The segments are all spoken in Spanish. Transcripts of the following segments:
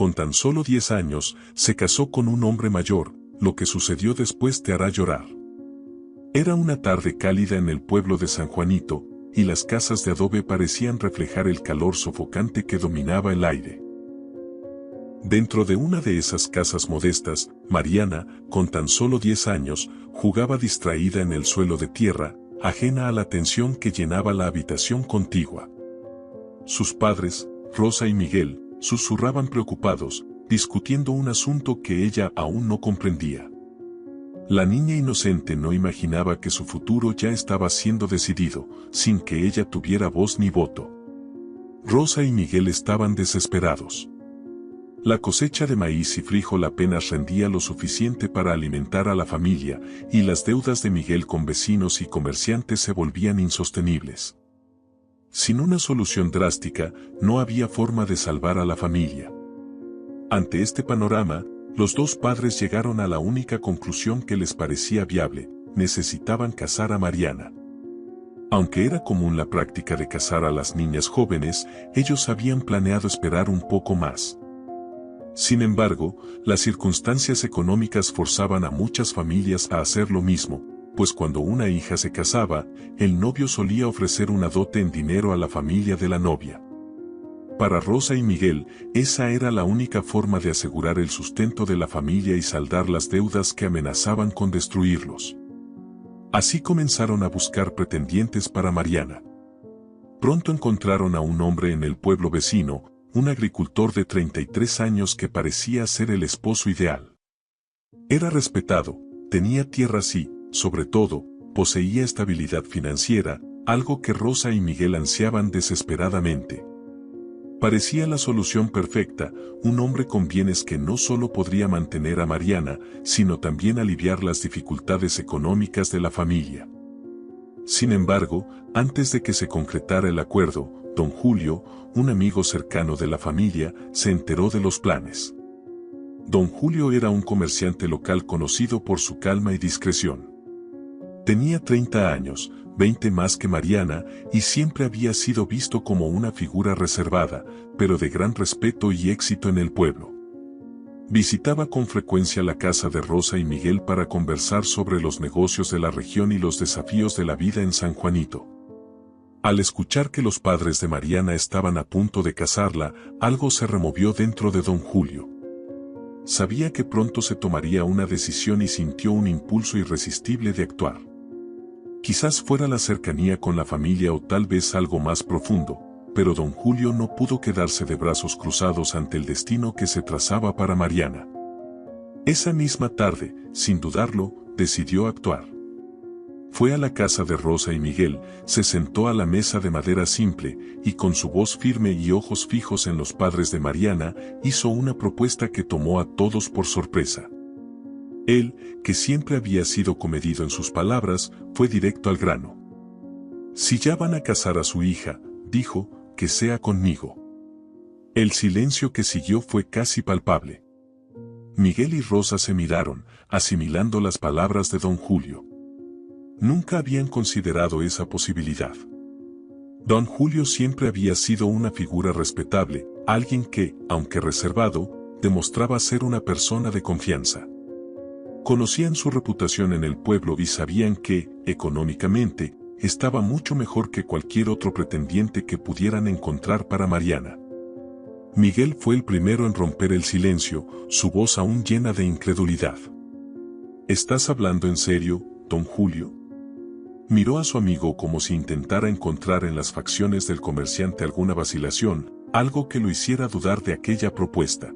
con tan solo 10 años, se casó con un hombre mayor. Lo que sucedió después te hará llorar. Era una tarde cálida en el pueblo de San Juanito, y las casas de adobe parecían reflejar el calor sofocante que dominaba el aire. Dentro de una de esas casas modestas, Mariana, con tan solo 10 años, jugaba distraída en el suelo de tierra, ajena a la tensión que llenaba la habitación contigua. Sus padres, Rosa y Miguel, susurraban preocupados, discutiendo un asunto que ella aún no comprendía. La niña inocente no imaginaba que su futuro ya estaba siendo decidido, sin que ella tuviera voz ni voto. Rosa y Miguel estaban desesperados. La cosecha de maíz y frijol apenas rendía lo suficiente para alimentar a la familia, y las deudas de Miguel con vecinos y comerciantes se volvían insostenibles. Sin una solución drástica, no había forma de salvar a la familia. Ante este panorama, los dos padres llegaron a la única conclusión que les parecía viable: necesitaban casar a Mariana. Aunque era común la práctica de casar a las niñas jóvenes, ellos habían planeado esperar un poco más. Sin embargo, las circunstancias económicas forzaban a muchas familias a hacer lo mismo, pues cuando una hija se casaba, el novio solía ofrecer una dote en dinero a la familia de la novia. Para Rosa y Miguel, esa era la única forma de asegurar el sustento de la familia y saldar las deudas que amenazaban con destruirlos. Así comenzaron a buscar pretendientes para Mariana. Pronto encontraron a un hombre en el pueblo vecino, un agricultor de 33 años que parecía ser el esposo ideal. Era respetado, tenía tierras y, sobre todo, poseía estabilidad financiera, algo que Rosa y Miguel ansiaban desesperadamente. Parecía la solución perfecta, un hombre con bienes que no solo podría mantener a Mariana, sino también aliviar las dificultades económicas de la familia. Sin embargo, antes de que se concretara el acuerdo, don Julio, un amigo cercano de la familia, se enteró de los planes. Don Julio era un comerciante local conocido por su calma y discreción. Tenía 30 años, 20 más que Mariana, y siempre había sido visto como una figura reservada, pero de gran respeto y éxito en el pueblo. Visitaba con frecuencia la casa de Rosa y Miguel para conversar sobre los negocios de la región y los desafíos de la vida en San Juanito. Al escuchar que los padres de Mariana estaban a punto de casarla, algo se removió dentro de don Julio. Sabía que pronto se tomaría una decisión y sintió un impulso irresistible de actuar. Quizás fuera la cercanía con la familia o tal vez algo más profundo, pero don Julio no pudo quedarse de brazos cruzados ante el destino que se trazaba para Mariana. Esa misma tarde, sin dudarlo, decidió actuar. Fue a la casa de Rosa y Miguel, se sentó a la mesa de madera simple, y con su voz firme y ojos fijos en los padres de Mariana, hizo una propuesta que tomó a todos por sorpresa. Él, que siempre había sido comedido en sus palabras, fue directo al grano. Si ya van a casar a su hija, dijo, que sea conmigo. El silencio que siguió fue casi palpable. Miguel y Rosa se miraron, asimilando las palabras de don Julio. Nunca habían considerado esa posibilidad. Don Julio siempre había sido una figura respetable, alguien que, aunque reservado, demostraba ser una persona de confianza. Conocían su reputación en el pueblo y sabían que, económicamente, estaba mucho mejor que cualquier otro pretendiente que pudieran encontrar para Mariana. Miguel fue el primero en romper el silencio, su voz aún llena de incredulidad. ¿Estás hablando en serio, don Julio? Miró a su amigo como si intentara encontrar en las facciones del comerciante alguna vacilación, algo que lo hiciera dudar de aquella propuesta.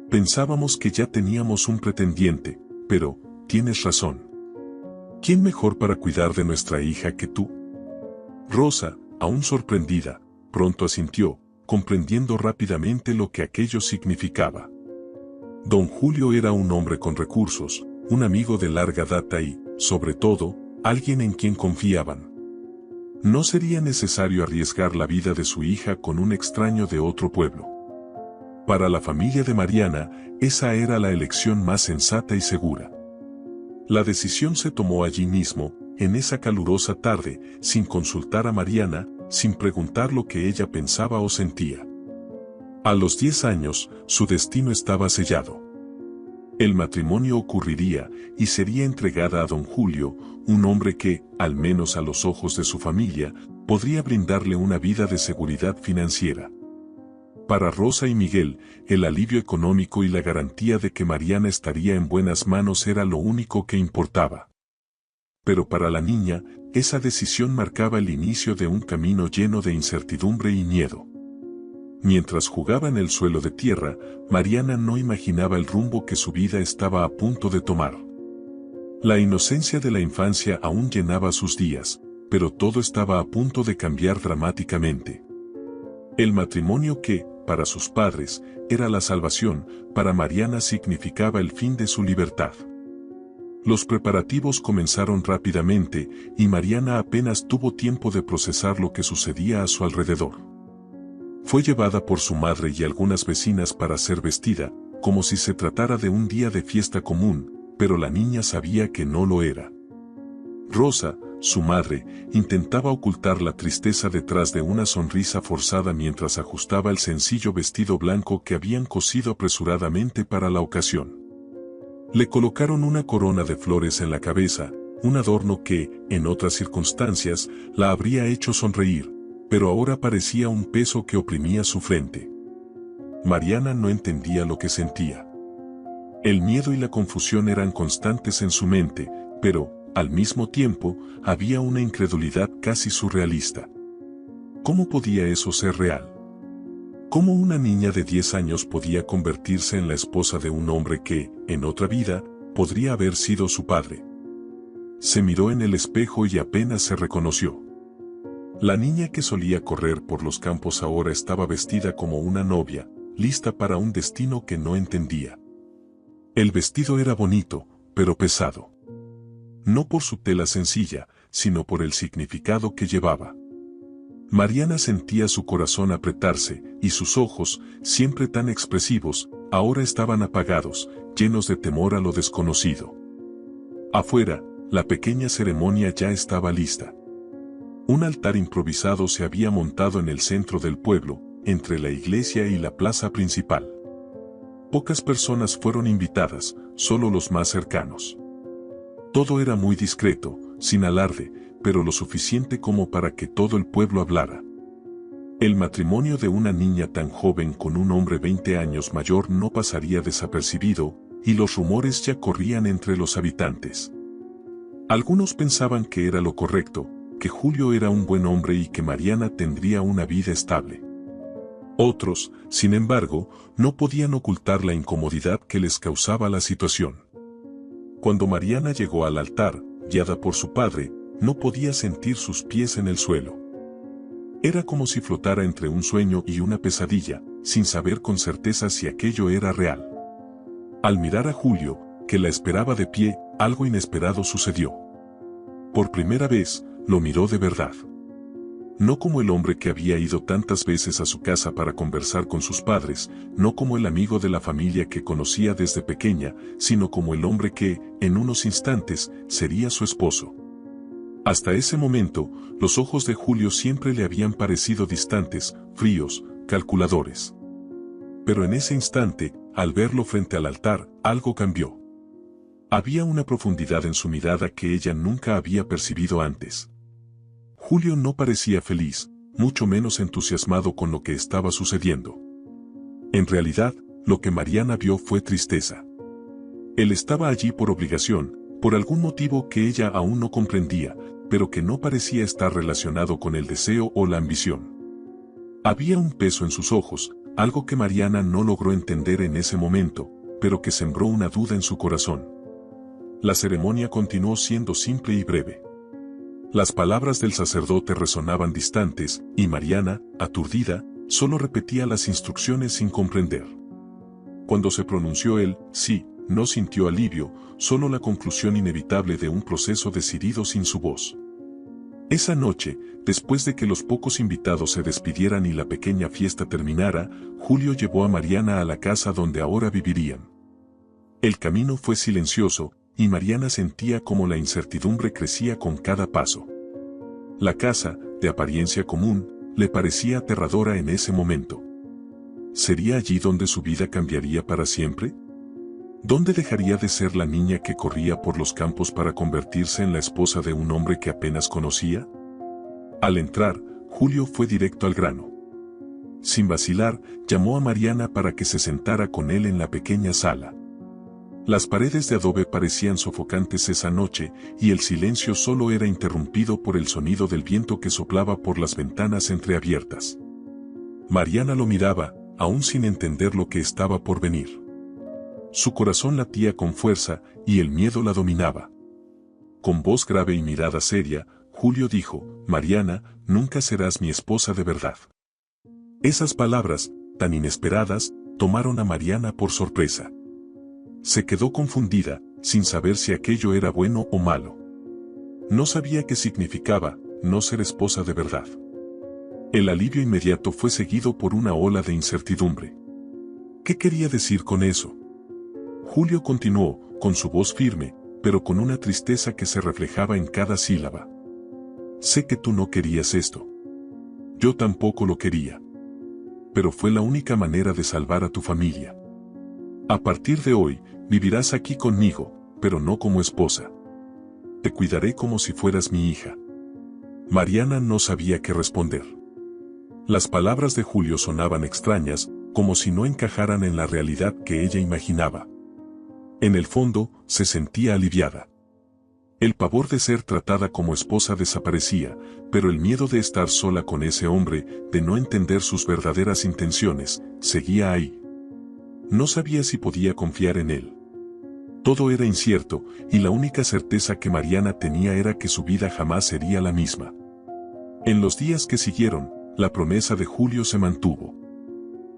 Pensábamos que ya teníamos un pretendiente, pero, tienes razón. ¿Quién mejor para cuidar de nuestra hija que tú? Rosa, aún sorprendida, pronto asintió, comprendiendo rápidamente lo que aquello significaba. Don Julio era un hombre con recursos, un amigo de larga data y, sobre todo, alguien en quien confiaban. No sería necesario arriesgar la vida de su hija con un extraño de otro pueblo. Para la familia de Mariana, esa era la elección más sensata y segura. La decisión se tomó allí mismo, en esa calurosa tarde, sin consultar a Mariana, sin preguntar lo que ella pensaba o sentía. A los 10 años, su destino estaba sellado. El matrimonio ocurriría y sería entregada a don Julio, un hombre que, al menos a los ojos de su familia, podría brindarle una vida de seguridad financiera. Para Rosa y Miguel, el alivio económico y la garantía de que Mariana estaría en buenas manos era lo único que importaba. Pero para la niña, esa decisión marcaba el inicio de un camino lleno de incertidumbre y miedo. Mientras jugaba en el suelo de tierra, Mariana no imaginaba el rumbo que su vida estaba a punto de tomar. La inocencia de la infancia aún llenaba sus días, pero todo estaba a punto de cambiar dramáticamente. El matrimonio que, para sus padres, era la salvación, para Mariana significaba el fin de su libertad. Los preparativos comenzaron rápidamente y Mariana apenas tuvo tiempo de procesar lo que sucedía a su alrededor. Fue llevada por su madre y algunas vecinas para ser vestida, como si se tratara de un día de fiesta común, pero la niña sabía que no lo era. Rosa, su madre, intentaba ocultar la tristeza detrás de una sonrisa forzada mientras ajustaba el sencillo vestido blanco que habían cosido apresuradamente para la ocasión. Le colocaron una corona de flores en la cabeza, un adorno que, en otras circunstancias, la habría hecho sonreír, pero ahora parecía un peso que oprimía su frente. Mariana no entendía lo que sentía. El miedo y la confusión eran constantes en su mente, pero, al mismo tiempo, había una incredulidad casi surrealista. ¿Cómo podía eso ser real? ¿Cómo una niña de 10 años podía convertirse en la esposa de un hombre que, en otra vida, podría haber sido su padre? Se miró en el espejo y apenas se reconoció. La niña que solía correr por los campos ahora estaba vestida como una novia, lista para un destino que no entendía. El vestido era bonito, pero pesado. No por su tela sencilla, sino por el significado que llevaba. Mariana sentía su corazón apretarse, y sus ojos, siempre tan expresivos, ahora estaban apagados, llenos de temor a lo desconocido. Afuera, la pequeña ceremonia ya estaba lista. Un altar improvisado se había montado en el centro del pueblo, entre la iglesia y la plaza principal. Pocas personas fueron invitadas, solo los más cercanos. Todo era muy discreto, sin alarde, pero lo suficiente como para que todo el pueblo hablara. El matrimonio de una niña tan joven con un hombre 20 años mayor no pasaría desapercibido, y los rumores ya corrían entre los habitantes. Algunos pensaban que era lo correcto, que Julio era un buen hombre y que Mariana tendría una vida estable. Otros, sin embargo, no podían ocultar la incomodidad que les causaba la situación. Cuando Mariana llegó al altar, guiada por su padre, no podía sentir sus pies en el suelo. Era como si flotara entre un sueño y una pesadilla, sin saber con certeza si aquello era real. Al mirar a Julio, que la esperaba de pie, algo inesperado sucedió. Por primera vez, lo miró de verdad. No como el hombre que había ido tantas veces a su casa para conversar con sus padres, no como el amigo de la familia que conocía desde pequeña, sino como el hombre que, en unos instantes, sería su esposo. Hasta ese momento, los ojos de Julio siempre le habían parecido distantes, fríos, calculadores. Pero en ese instante, al verlo frente al altar, algo cambió. Había una profundidad en su mirada que ella nunca había percibido antes. Julio no parecía feliz, mucho menos entusiasmado con lo que estaba sucediendo. En realidad, lo que Mariana vio fue tristeza. Él estaba allí por obligación, por algún motivo que ella aún no comprendía, pero que no parecía estar relacionado con el deseo o la ambición. Había un peso en sus ojos, algo que Mariana no logró entender en ese momento, pero que sembró una duda en su corazón. La ceremonia continuó siendo simple y breve. Las palabras del sacerdote resonaban distantes, y Mariana, aturdida, solo repetía las instrucciones sin comprender. Cuando se pronunció el sí, no sintió alivio, solo la conclusión inevitable de un proceso decidido sin su voz. Esa noche, después de que los pocos invitados se despidieran y la pequeña fiesta terminara, Julio llevó a Mariana a la casa donde ahora vivirían. El camino fue silencioso, y Mariana sentía como la incertidumbre crecía con cada paso. La casa, de apariencia común, le parecía aterradora en ese momento. ¿Sería allí donde su vida cambiaría para siempre? ¿Dónde dejaría de ser la niña que corría por los campos para convertirse en la esposa de un hombre que apenas conocía? Al entrar, Julio fue directo al grano. Sin vacilar, llamó a Mariana para que se sentara con él en la pequeña sala. Las paredes de adobe parecían sofocantes esa noche, y el silencio solo era interrumpido por el sonido del viento que soplaba por las ventanas entreabiertas. Mariana lo miraba, aún sin entender lo que estaba por venir. Su corazón latía con fuerza, y el miedo la dominaba. Con voz grave y mirada seria, Julio dijo: «Mariana, nunca serás mi esposa de verdad». Esas palabras, tan inesperadas, tomaron a Mariana por sorpresa. Se quedó confundida, sin saber si aquello era bueno o malo. No sabía qué significaba no ser esposa de verdad. El alivio inmediato fue seguido por una ola de incertidumbre. ¿Qué quería decir con eso? Julio continuó, con su voz firme, pero con una tristeza que se reflejaba en cada sílaba. «Sé que tú no querías esto. Yo tampoco lo quería. Pero fue la única manera de salvar a tu familia. A partir de hoy, vivirás aquí conmigo, pero no como esposa. Te cuidaré como si fueras mi hija». Mariana no sabía qué responder. Las palabras de Julio sonaban extrañas, como si no encajaran en la realidad que ella imaginaba. En el fondo, se sentía aliviada. El pavor de ser tratada como esposa desaparecía, pero el miedo de estar sola con ese hombre, de no entender sus verdaderas intenciones, seguía ahí. No sabía si podía confiar en él. Todo era incierto, y la única certeza que Mariana tenía era que su vida jamás sería la misma. En los días que siguieron, la promesa de Julio se mantuvo.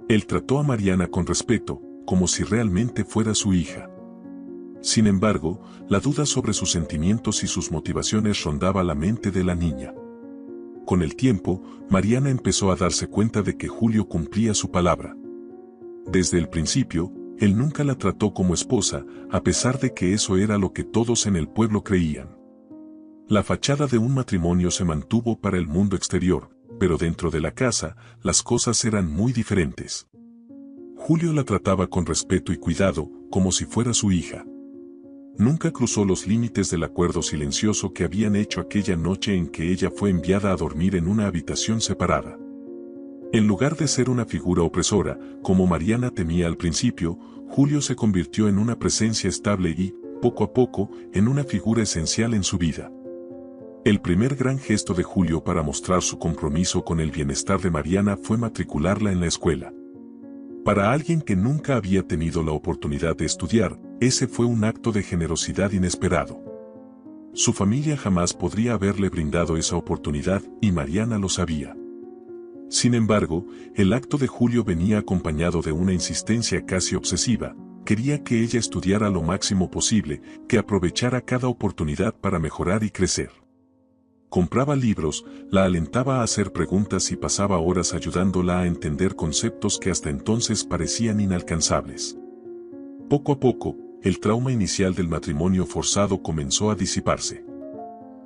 Él trató a Mariana con respeto, como si realmente fuera su hija. Sin embargo, la duda sobre sus sentimientos y sus motivaciones rondaba la mente de la niña. Con el tiempo, Mariana empezó a darse cuenta de que Julio cumplía su palabra. Desde el principio, él nunca la trató como esposa, a pesar de que eso era lo que todos en el pueblo creían. La fachada de un matrimonio se mantuvo para el mundo exterior, pero dentro de la casa, las cosas eran muy diferentes. Julio la trataba con respeto y cuidado, como si fuera su hija. Nunca cruzó los límites del acuerdo silencioso que habían hecho aquella noche en que ella fue enviada a dormir en una habitación separada. En lugar de ser una figura opresora, como Mariana temía al principio, Julio se convirtió en una presencia estable y, poco a poco, en una figura esencial en su vida. El primer gran gesto de Julio para mostrar su compromiso con el bienestar de Mariana fue matricularla en la escuela. Para alguien que nunca había tenido la oportunidad de estudiar, ese fue un acto de generosidad inesperado. Su familia jamás podría haberle brindado esa oportunidad, y Mariana lo sabía. Sin embargo, el acto de Julio venía acompañado de una insistencia casi obsesiva. Quería que ella estudiara lo máximo posible, que aprovechara cada oportunidad para mejorar y crecer. Compraba libros, la alentaba a hacer preguntas y pasaba horas ayudándola a entender conceptos que hasta entonces parecían inalcanzables. Poco a poco, el trauma inicial del matrimonio forzado comenzó a disiparse.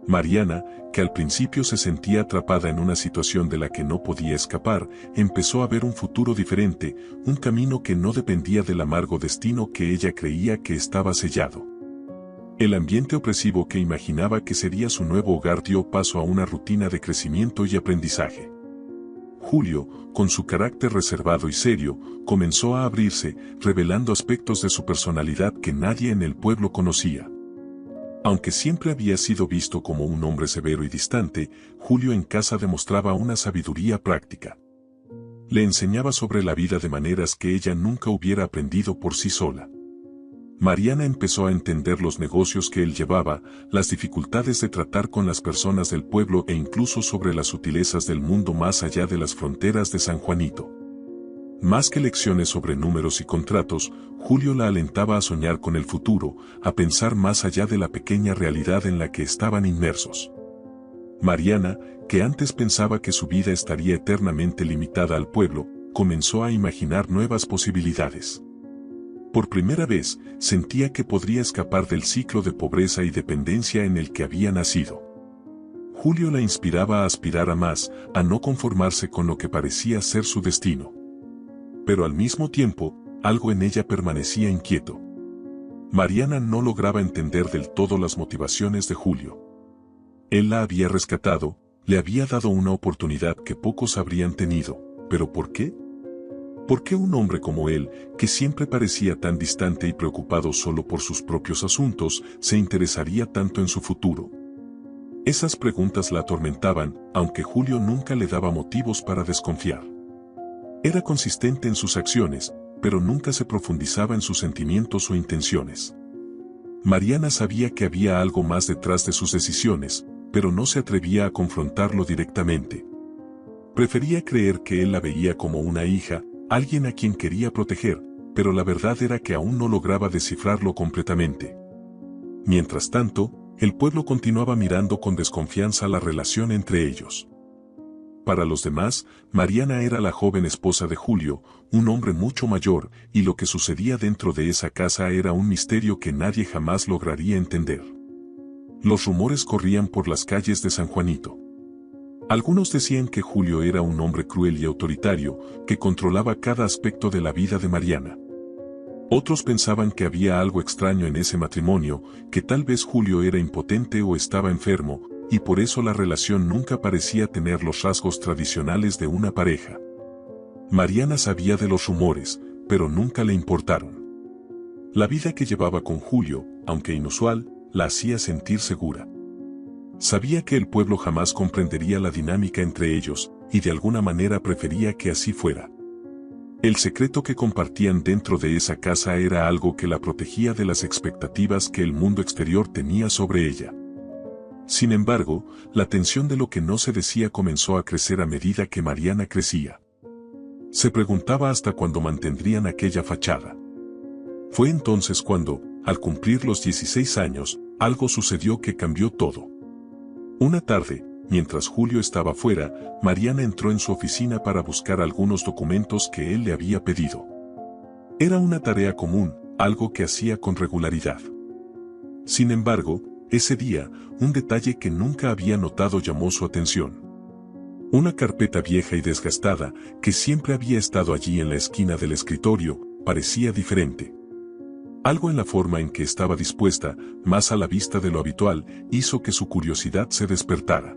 Mariana, que al principio se sentía atrapada en una situación de la que no podía escapar, empezó a ver un futuro diferente, un camino que no dependía del amargo destino que ella creía que estaba sellado. El ambiente opresivo que imaginaba que sería su nuevo hogar dio paso a una rutina de crecimiento y aprendizaje. Julio, con su carácter reservado y serio, comenzó a abrirse, revelando aspectos de su personalidad que nadie en el pueblo conocía. Aunque siempre había sido visto como un hombre severo y distante, Julio en casa demostraba una sabiduría práctica. Le enseñaba sobre la vida de maneras que ella nunca hubiera aprendido por sí sola. Mariana empezó a entender los negocios que él llevaba, las dificultades de tratar con las personas del pueblo e incluso sobre las sutilezas del mundo más allá de las fronteras de San Juanito. Más que lecciones sobre números y contratos, Julio la alentaba a soñar con el futuro, a pensar más allá de la pequeña realidad en la que estaban inmersos. Mariana, que antes pensaba que su vida estaría eternamente limitada al pueblo, comenzó a imaginar nuevas posibilidades. Por primera vez, sentía que podría escapar del ciclo de pobreza y dependencia en el que había nacido. Julio la inspiraba a aspirar a más, a no conformarse con lo que parecía ser su destino. Pero al mismo tiempo, algo en ella permanecía inquieto. Mariana no lograba entender del todo las motivaciones de Julio. Él la había rescatado, le había dado una oportunidad que pocos habrían tenido, ¿pero por qué? ¿Por qué un hombre como él, que siempre parecía tan distante y preocupado solo por sus propios asuntos, se interesaría tanto en su futuro? Esas preguntas la atormentaban, aunque Julio nunca le daba motivos para desconfiar. Era consistente en sus acciones, pero nunca se profundizaba en sus sentimientos o intenciones. Mariana sabía que había algo más detrás de sus decisiones, pero no se atrevía a confrontarlo directamente. Prefería creer que él la veía como una hija, alguien a quien quería proteger, pero la verdad era que aún no lograba descifrarlo completamente. Mientras tanto, el pueblo continuaba mirando con desconfianza la relación entre ellos. Para los demás, Mariana era la joven esposa de Julio, un hombre mucho mayor, y lo que sucedía dentro de esa casa era un misterio que nadie jamás lograría entender. Los rumores corrían por las calles de San Juanito. Algunos decían que Julio era un hombre cruel y autoritario, que controlaba cada aspecto de la vida de Mariana. Otros pensaban que había algo extraño en ese matrimonio, que tal vez Julio era impotente o estaba enfermo, y por eso la relación nunca parecía tener los rasgos tradicionales de una pareja. Mariana sabía de los rumores, pero nunca le importaron. La vida que llevaba con Julio, aunque inusual, la hacía sentir segura. Sabía que el pueblo jamás comprendería la dinámica entre ellos, y de alguna manera prefería que así fuera. El secreto que compartían dentro de esa casa era algo que la protegía de las expectativas que el mundo exterior tenía sobre ella. Sin embargo, la tensión de lo que no se decía comenzó a crecer a medida que Mariana crecía. Se preguntaba hasta cuándo mantendrían aquella fachada. Fue entonces cuando, al cumplir los 16 años, algo sucedió que cambió todo. Una tarde, mientras Julio estaba fuera, Mariana entró en su oficina para buscar algunos documentos que él le había pedido. Era una tarea común, algo que hacía con regularidad. Sin embargo, ese día, un detalle que nunca había notado llamó su atención. Una carpeta vieja y desgastada, que siempre había estado allí en la esquina del escritorio, parecía diferente. Algo en la forma en que estaba dispuesta, más a la vista de lo habitual, hizo que su curiosidad se despertara.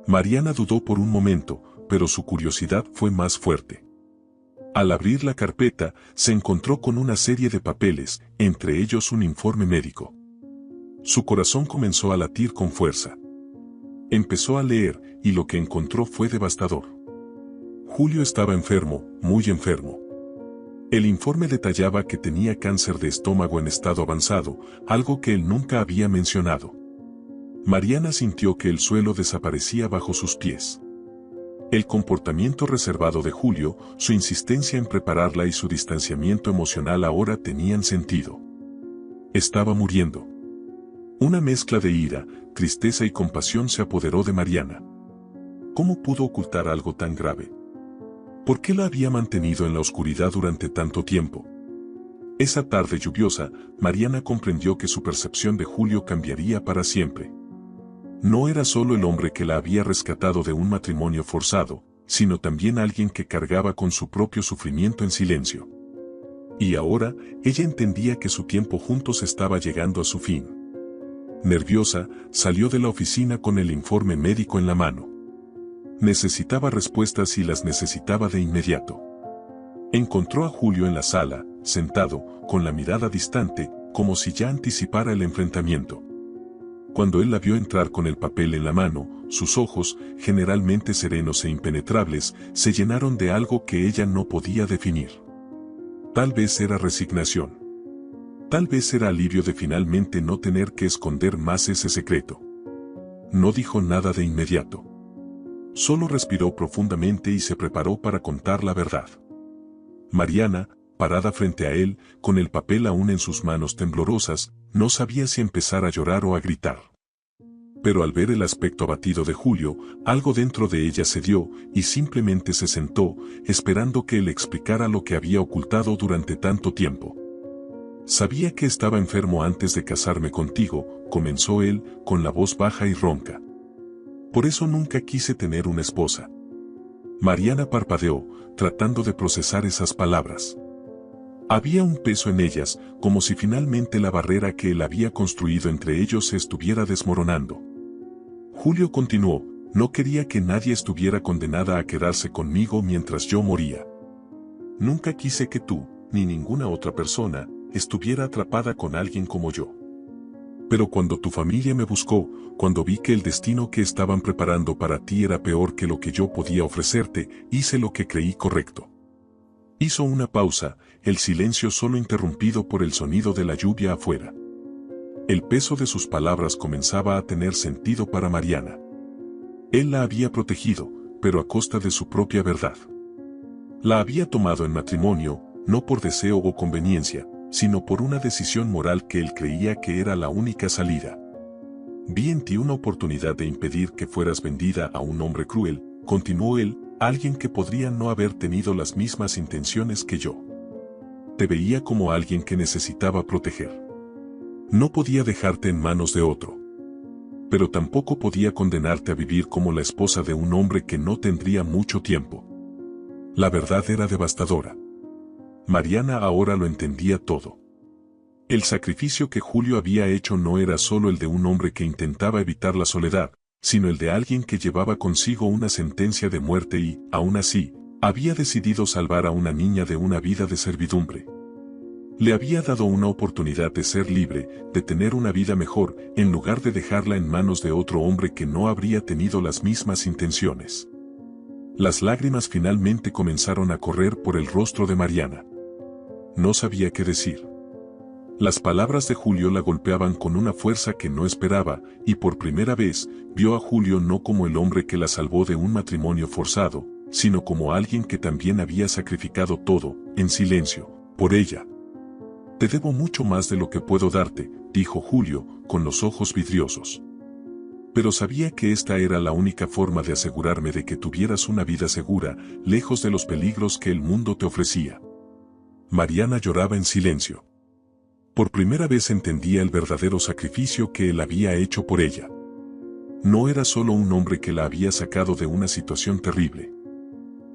Mariana dudó por un momento, pero su curiosidad fue más fuerte. Al abrir la carpeta, se encontró con una serie de papeles, entre ellos un informe médico. Su corazón comenzó a latir con fuerza. Empezó a leer, y lo que encontró fue devastador. Julio estaba enfermo, muy enfermo. El informe detallaba que tenía cáncer de estómago en estado avanzado, algo que él nunca había mencionado. Mariana sintió que el suelo desaparecía bajo sus pies. El comportamiento reservado de Julio, su insistencia en prepararla y su distanciamiento emocional ahora tenían sentido. Estaba muriendo. Una mezcla de ira, tristeza y compasión se apoderó de Mariana. ¿Cómo pudo ocultar algo tan grave? ¿Por qué la había mantenido en la oscuridad durante tanto tiempo? Esa tarde lluviosa, Mariana comprendió que su percepción de Julio cambiaría para siempre. No era solo el hombre que la había rescatado de un matrimonio forzado, sino también alguien que cargaba con su propio sufrimiento en silencio. Y ahora, ella entendía que su tiempo juntos estaba llegando a su fin. Nerviosa, salió de la oficina con el informe médico en la mano. Necesitaba respuestas y las necesitaba de inmediato. Encontró a Julio en la sala, sentado, con la mirada distante, como si ya anticipara el enfrentamiento. Cuando él la vio entrar con el papel en la mano, sus ojos, generalmente serenos e impenetrables, se llenaron de algo que ella no podía definir. Tal vez era resignación. Tal vez era alivio de finalmente no tener que esconder más ese secreto. No dijo nada de inmediato. Solo respiró profundamente y se preparó para contar la verdad. Mariana, parada frente a él, con el papel aún en sus manos temblorosas, no sabía si empezar a llorar o a gritar. Pero al ver el aspecto abatido de Julio, algo dentro de ella cedió, y simplemente se sentó, esperando que él explicara lo que había ocultado durante tanto tiempo. Sabía que estaba enfermo antes de casarme contigo, comenzó él, con la voz baja y ronca. Por eso nunca quise tener una esposa. Mariana parpadeó, tratando de procesar esas palabras. Había un peso en ellas, como si finalmente la barrera que él había construido entre ellos se estuviera desmoronando. Julio continuó, no quería que nadie estuviera condenada a quedarse conmigo mientras yo moría. Nunca quise que tú, ni ninguna otra persona, estuviera atrapada con alguien como yo. Pero cuando tu familia me buscó, cuando vi que el destino que estaban preparando para ti era peor que lo que yo podía ofrecerte, hice lo que creí correcto. Hizo una pausa, el silencio solo interrumpido por el sonido de la lluvia afuera. El peso de sus palabras comenzaba a tener sentido para Mariana. Él la había protegido, pero a costa de su propia verdad. La había tomado en matrimonio, no por deseo o conveniencia, sino por una decisión moral que él creía que era la única salida. Vi en ti una oportunidad de impedir que fueras vendida a un hombre cruel, continuó él, alguien que podría no haber tenido las mismas intenciones que yo. Te veía como alguien que necesitaba proteger. No podía dejarte en manos de otro. Pero tampoco podía condenarte a vivir como la esposa de un hombre que no tendría mucho tiempo. La verdad era devastadora. Mariana ahora lo entendía todo. El sacrificio que Julio había hecho no era solo el de un hombre que intentaba evitar la soledad, sino el de alguien que llevaba consigo una sentencia de muerte y, aún así, había decidido salvar a una niña de una vida de servidumbre. Le había dado una oportunidad de ser libre, de tener una vida mejor, en lugar de dejarla en manos de otro hombre que no habría tenido las mismas intenciones. Las lágrimas finalmente comenzaron a correr por el rostro de Mariana. No sabía qué decir. Las palabras de Julio la golpeaban con una fuerza que no esperaba, y por primera vez, vio a Julio no como el hombre que la salvó de un matrimonio forzado, sino como alguien que también había sacrificado todo, en silencio, por ella. Te debo mucho más de lo que puedo darte, dijo Julio, con los ojos vidriosos. Pero sabía que esta era la única forma de asegurarme de que tuvieras una vida segura, lejos de los peligros que el mundo te ofrecía. Mariana lloraba en silencio. Por primera vez entendía el verdadero sacrificio que él había hecho por ella. No era solo un hombre que la había sacado de una situación terrible.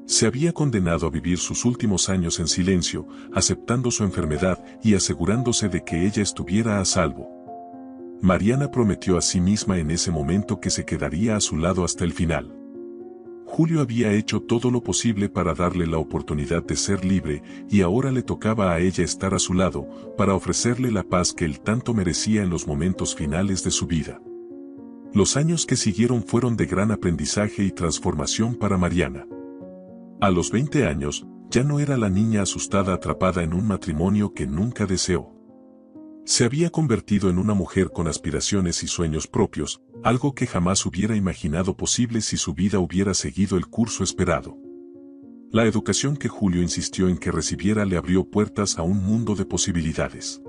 Se había condenado a vivir sus últimos años en silencio, aceptando su enfermedad y asegurándose de que ella estuviera a salvo. Mariana prometió a sí misma en ese momento que se quedaría a su lado hasta el final. Julio había hecho todo lo posible para darle la oportunidad de ser libre, y ahora le tocaba a ella estar a su lado, para ofrecerle la paz que él tanto merecía en los momentos finales de su vida. Los años que siguieron fueron de gran aprendizaje y transformación para Mariana. A los 20 años, ya no era la niña asustada atrapada en un matrimonio que nunca deseó. Se había convertido en una mujer con aspiraciones y sueños propios, algo que jamás hubiera imaginado posible si su vida hubiera seguido el curso esperado. La educación que Julio insistió en que recibiera le abrió puertas a un mundo de posibilidades.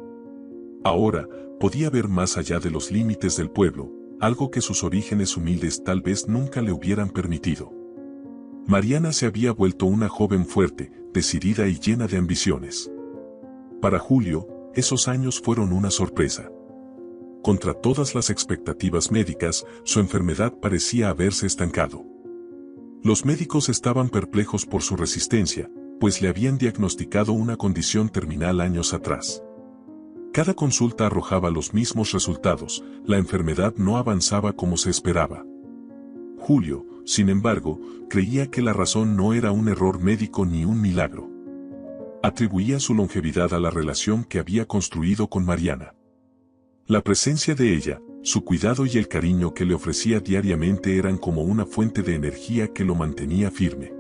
Ahora, podía ver más allá de los límites del pueblo, algo que sus orígenes humildes tal vez nunca le hubieran permitido. Mariana se había vuelto una joven fuerte, decidida y llena de ambiciones. Para Julio, esos años fueron una sorpresa. Contra todas las expectativas médicas, su enfermedad parecía haberse estancado. Los médicos estaban perplejos por su resistencia, pues le habían diagnosticado una condición terminal años atrás. Cada consulta arrojaba los mismos resultados, la enfermedad no avanzaba como se esperaba. Julio, sin embargo, creía que la razón no era un error médico ni un milagro. Atribuía su longevidad a la relación que había construido con Mariana. La presencia de ella, su cuidado y el cariño que le ofrecía diariamente eran como una fuente de energía que lo mantenía firme.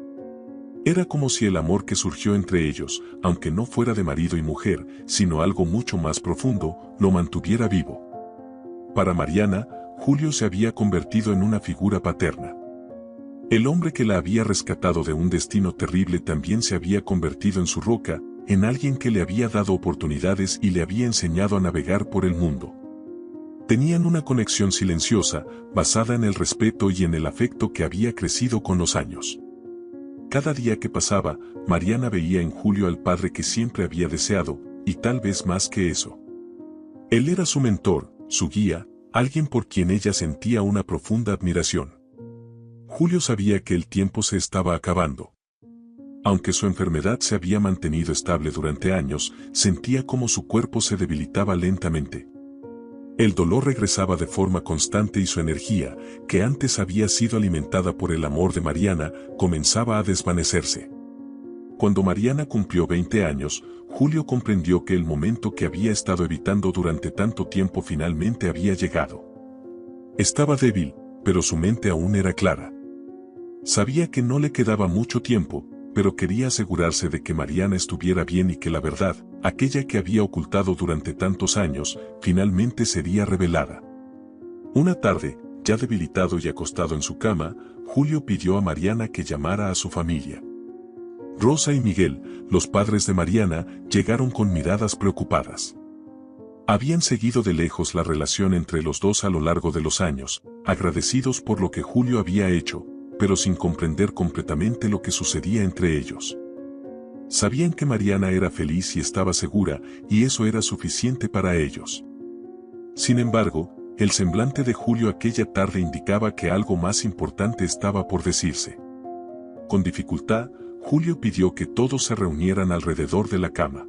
Era como si el amor que surgió entre ellos, aunque no fuera de marido y mujer, sino algo mucho más profundo, lo mantuviera vivo. Para Mariana, Julio se había convertido en una figura paterna. El hombre que la había rescatado de un destino terrible también se había convertido en su roca, en alguien que le había dado oportunidades y le había enseñado a navegar por el mundo. Tenían una conexión silenciosa, basada en el respeto y en el afecto que había crecido con los años. Cada día que pasaba, Mariana veía en Julio al padre que siempre había deseado, y tal vez más que eso. Él era su mentor, su guía, alguien por quien ella sentía una profunda admiración. Julio sabía que el tiempo se estaba acabando. Aunque su enfermedad se había mantenido estable durante años, sentía como su cuerpo se debilitaba lentamente. El dolor regresaba de forma constante y su energía, que antes había sido alimentada por el amor de Mariana, comenzaba a desvanecerse. Cuando Mariana cumplió 20 años, Julio comprendió que el momento que había estado evitando durante tanto tiempo finalmente había llegado. Estaba débil, pero su mente aún era clara. Sabía que no le quedaba mucho tiempo, pero quería asegurarse de que Mariana estuviera bien y que la verdad, aquella que había ocultado durante tantos años, finalmente sería revelada. Una tarde, ya debilitado y acostado en su cama, Julio pidió a Mariana que llamara a su familia. Rosa y Miguel, los padres de Mariana, llegaron con miradas preocupadas. Habían seguido de lejos la relación entre los dos a lo largo de los años, agradecidos por lo que Julio había hecho, pero sin comprender completamente lo que sucedía entre ellos. Sabían que Mariana era feliz y estaba segura, y eso era suficiente para ellos. Sin embargo, el semblante de Julio aquella tarde indicaba que algo más importante estaba por decirse. Con dificultad, Julio pidió que todos se reunieran alrededor de la cama.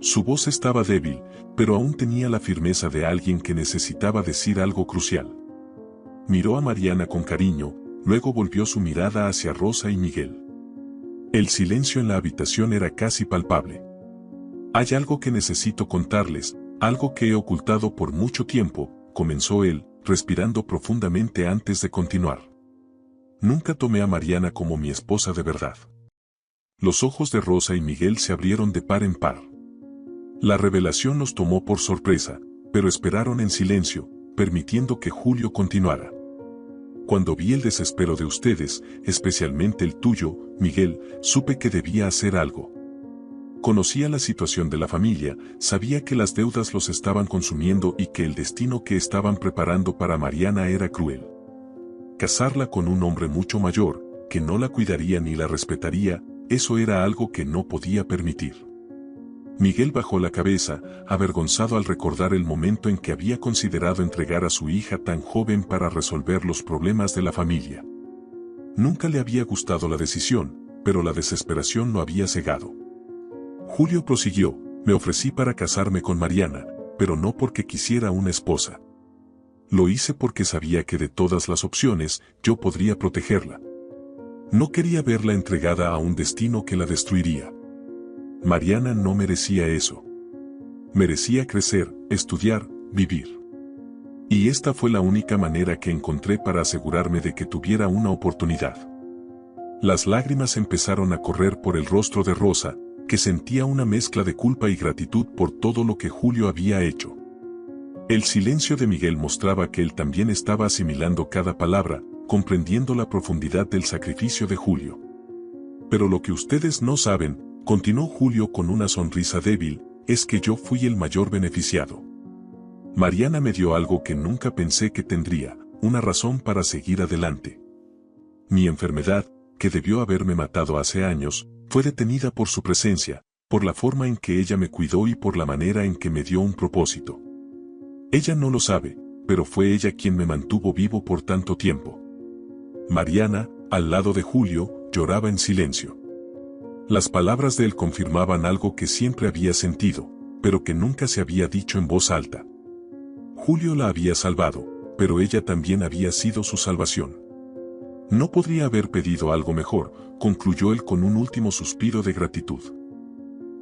Su voz estaba débil, pero aún tenía la firmeza de alguien que necesitaba decir algo crucial. Miró a Mariana con cariño, luego volvió su mirada hacia Rosa y Miguel. El silencio en la habitación era casi palpable. «Hay algo que necesito contarles, algo que he ocultado por mucho tiempo», comenzó él, respirando profundamente antes de continuar. «Nunca tomé a Mariana como mi esposa de verdad». Los ojos de Rosa y Miguel se abrieron de par en par. La revelación los tomó por sorpresa, pero esperaron en silencio, permitiendo que Julio continuara. «Cuando vi el desespero de ustedes, especialmente el tuyo, Miguel, supe que debía hacer algo. Conocía la situación de la familia, sabía que las deudas los estaban consumiendo y que el destino que estaban preparando para Mariana era cruel. Casarla con un hombre mucho mayor, que no la cuidaría ni la respetaría, eso era algo que no podía permitir». Miguel bajó la cabeza, avergonzado al recordar el momento en que había considerado entregar a su hija tan joven para resolver los problemas de la familia. Nunca le había gustado la decisión, pero la desesperación lo había cegado. Julio prosiguió: «Me ofrecí para casarme con Mariana, pero no porque quisiera una esposa. Lo hice porque sabía que de todas las opciones, yo podría protegerla. No quería verla entregada a un destino que la destruiría. Mariana no merecía eso. Merecía crecer, estudiar, vivir. Y esta fue la única manera que encontré para asegurarme de que tuviera una oportunidad». Las lágrimas empezaron a correr por el rostro de Rosa, que sentía una mezcla de culpa y gratitud por todo lo que Julio había hecho. El silencio de Miguel mostraba que él también estaba asimilando cada palabra, comprendiendo la profundidad del sacrificio de Julio. «Pero lo que ustedes no saben», continuó Julio con una sonrisa débil, «es que yo fui el mayor beneficiado. Mariana me dio algo que nunca pensé que tendría, una razón para seguir adelante. Mi enfermedad, que debió haberme matado hace años, fue detenida por su presencia, por la forma en que ella me cuidó y por la manera en que me dio un propósito. Ella no lo sabe, pero fue ella quien me mantuvo vivo por tanto tiempo». Mariana, al lado de Julio, lloraba en silencio. Las palabras de él confirmaban algo que siempre había sentido, pero que nunca se había dicho en voz alta. Julio la había salvado, pero ella también había sido su salvación. No podría haber pedido algo mejor, concluyó él con un último suspiro de gratitud.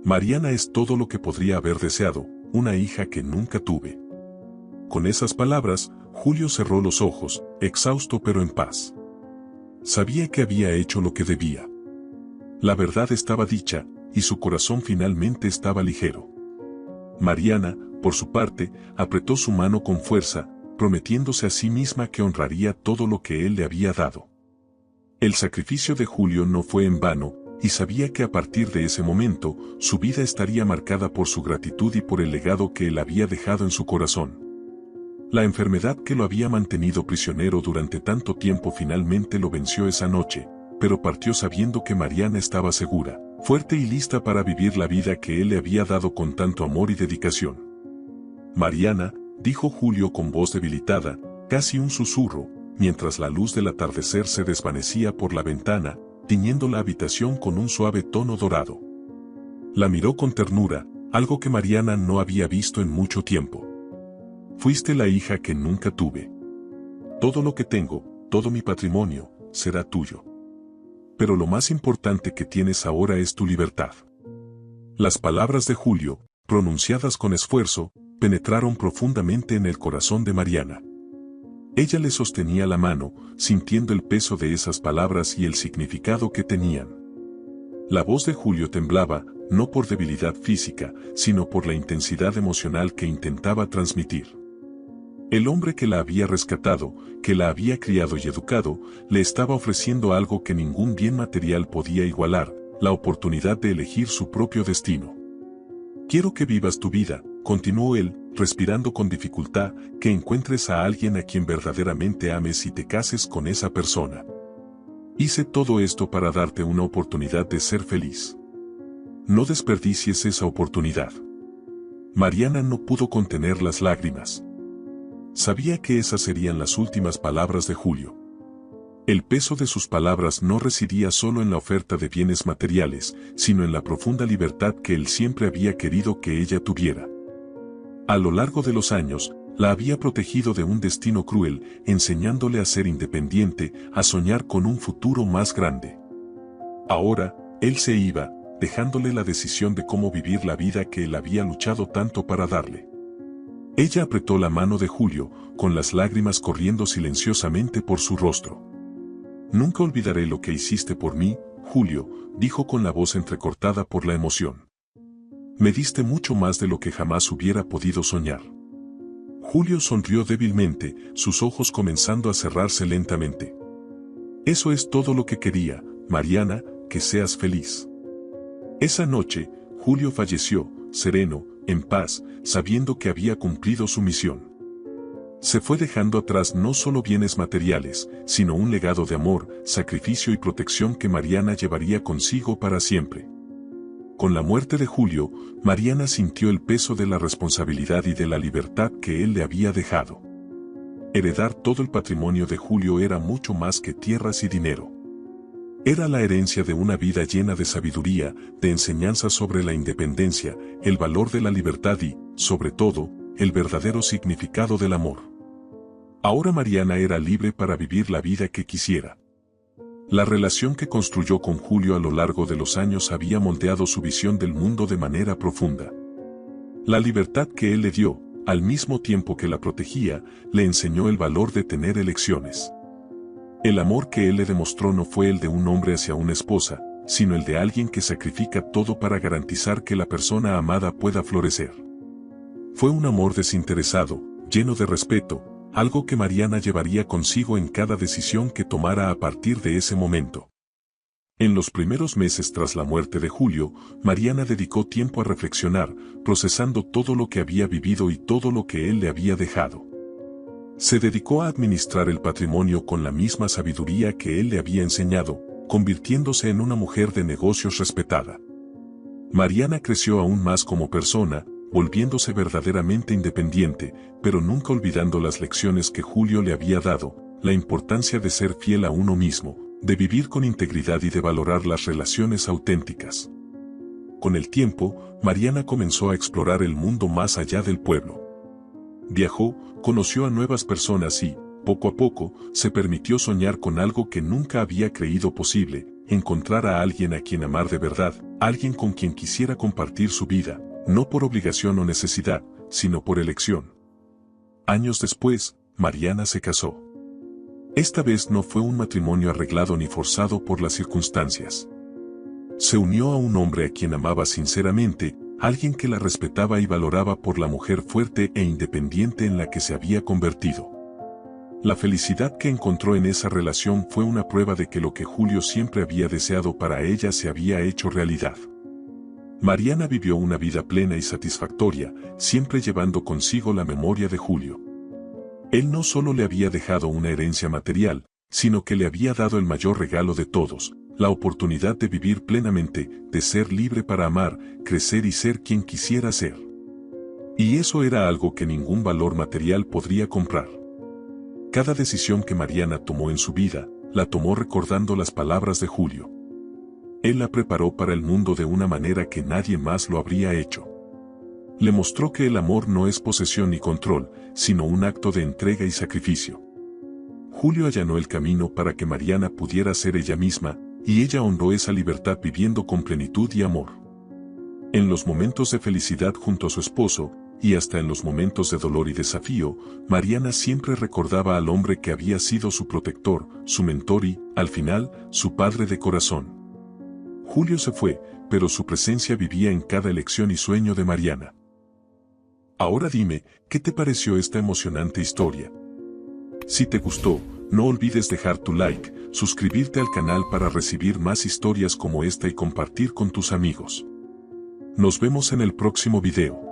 «Mariana es todo lo que podría haber deseado, una hija que nunca tuve». Con esas palabras, Julio cerró los ojos, exhausto pero en paz. Sabía que había hecho lo que debía. La verdad estaba dicha, y su corazón finalmente estaba ligero. Mariana, por su parte, apretó su mano con fuerza, prometiéndose a sí misma que honraría todo lo que él le había dado. El sacrificio de Julio no fue en vano, y sabía que a partir de ese momento, su vida estaría marcada por su gratitud y por el legado que él había dejado en su corazón. La enfermedad que lo había mantenido prisionero durante tanto tiempo finalmente lo venció esa noche, pero partió sabiendo que Mariana estaba segura, fuerte y lista para vivir la vida que él le había dado con tanto amor y dedicación. «Mariana», dijo Julio con voz debilitada, casi un susurro, mientras la luz del atardecer se desvanecía por la ventana, tiñendo la habitación con un suave tono dorado. La miró con ternura, algo que Mariana no había visto en mucho tiempo. Fuiste la hija que nunca tuve. Todo lo que tengo, todo mi patrimonio, será tuyo. Pero lo más importante que tienes ahora es tu libertad. Las palabras de Julio, pronunciadas con esfuerzo, penetraron profundamente en el corazón de Mariana. Ella le sostenía la mano, sintiendo el peso de esas palabras y el significado que tenían. La voz de Julio temblaba, no por debilidad física, sino por la intensidad emocional que intentaba transmitir. El hombre que la había rescatado, que la había criado y educado, le estaba ofreciendo algo que ningún bien material podía igualar, la oportunidad de elegir su propio destino. Quiero que vivas tu vida, continuó él, respirando con dificultad, que encuentres a alguien a quien verdaderamente ames y te cases con esa persona. Hice todo esto para darte una oportunidad de ser feliz. No desperdicies esa oportunidad. Mariana no pudo contener las lágrimas. Sabía que esas serían las últimas palabras de Julio. El peso de sus palabras no residía solo en la oferta de bienes materiales, sino en la profunda libertad que él siempre había querido que ella tuviera. A lo largo de los años, la había protegido de un destino cruel, enseñándole a ser independiente, a soñar con un futuro más grande. Ahora, él se iba, dejándole la decisión de cómo vivir la vida que él había luchado tanto para darle. Ella apretó la mano de Julio, con las lágrimas corriendo silenciosamente por su rostro. Nunca olvidaré lo que hiciste por mí, Julio, dijo con la voz entrecortada por la emoción. Me diste mucho más de lo que jamás hubiera podido soñar. Julio sonrió débilmente, sus ojos comenzando a cerrarse lentamente. Eso es todo lo que quería, Mariana, que seas feliz. Esa noche, Julio falleció, sereno, en paz, sabiendo que había cumplido su misión. Se fue dejando atrás no solo bienes materiales, sino un legado de amor, sacrificio y protección que Mariana llevaría consigo para siempre. Con la muerte de Julio, Mariana sintió el peso de la responsabilidad y de la libertad que él le había dejado. Heredar todo el patrimonio de Julio era mucho más que tierras y dinero. Era la herencia de una vida llena de sabiduría, de enseñanzas sobre la independencia, el valor de la libertad y, sobre todo, el verdadero significado del amor. Ahora Mariana era libre para vivir la vida que quisiera. La relación que construyó con Julio a lo largo de los años había moldeado su visión del mundo de manera profunda. La libertad que él le dio, al mismo tiempo que la protegía, le enseñó el valor de tener elecciones. El amor que él le demostró no fue el de un hombre hacia una esposa, sino el de alguien que sacrifica todo para garantizar que la persona amada pueda florecer. Fue un amor desinteresado, lleno de respeto, algo que Mariana llevaría consigo en cada decisión que tomara a partir de ese momento. En los primeros meses tras la muerte de Julio, Mariana dedicó tiempo a reflexionar, procesando todo lo que había vivido y todo lo que él le había dejado. Se dedicó a administrar el patrimonio con la misma sabiduría que él le había enseñado, convirtiéndose en una mujer de negocios respetada. Mariana creció aún más como persona, volviéndose verdaderamente independiente, pero nunca olvidando las lecciones que Julio le había dado, la importancia de ser fiel a uno mismo, de vivir con integridad y de valorar las relaciones auténticas. Con el tiempo, Mariana comenzó a explorar el mundo más allá del pueblo. Viajó, conoció a nuevas personas y, poco a poco, se permitió soñar con algo que nunca había creído posible, encontrar a alguien a quien amar de verdad, alguien con quien quisiera compartir su vida, no por obligación o necesidad, sino por elección. Años después, Mariana se casó. Esta vez no fue un matrimonio arreglado ni forzado por las circunstancias. Se unió a un hombre a quien amaba sinceramente, alguien que la respetaba y valoraba por la mujer fuerte e independiente en la que se había convertido. La felicidad que encontró en esa relación fue una prueba de que lo que Julio siempre había deseado para ella se había hecho realidad. Mariana vivió una vida plena y satisfactoria, siempre llevando consigo la memoria de Julio. Él no solo le había dejado una herencia material, sino que le había dado el mayor regalo de todos, la oportunidad de vivir plenamente, de ser libre para amar, crecer y ser quien quisiera ser. Y eso era algo que ningún valor material podría comprar. Cada decisión que Mariana tomó en su vida, la tomó recordando las palabras de Julio. Él la preparó para el mundo de una manera que nadie más lo habría hecho. Le mostró que el amor no es posesión ni control, sino un acto de entrega y sacrificio. Julio allanó el camino para que Mariana pudiera ser ella misma, y ella honró esa libertad viviendo con plenitud y amor. En los momentos de felicidad junto a su esposo, y hasta en los momentos de dolor y desafío, Mariana siempre recordaba al hombre que había sido su protector, su mentor y, al final, su padre de corazón. Julio se fue, pero su presencia vivía en cada elección y sueño de Mariana. Ahora dime, ¿qué te pareció esta emocionante historia? Si te gustó, no olvides dejar tu like, suscribirte al canal para recibir más historias como esta y compartir con tus amigos. Nos vemos en el próximo video.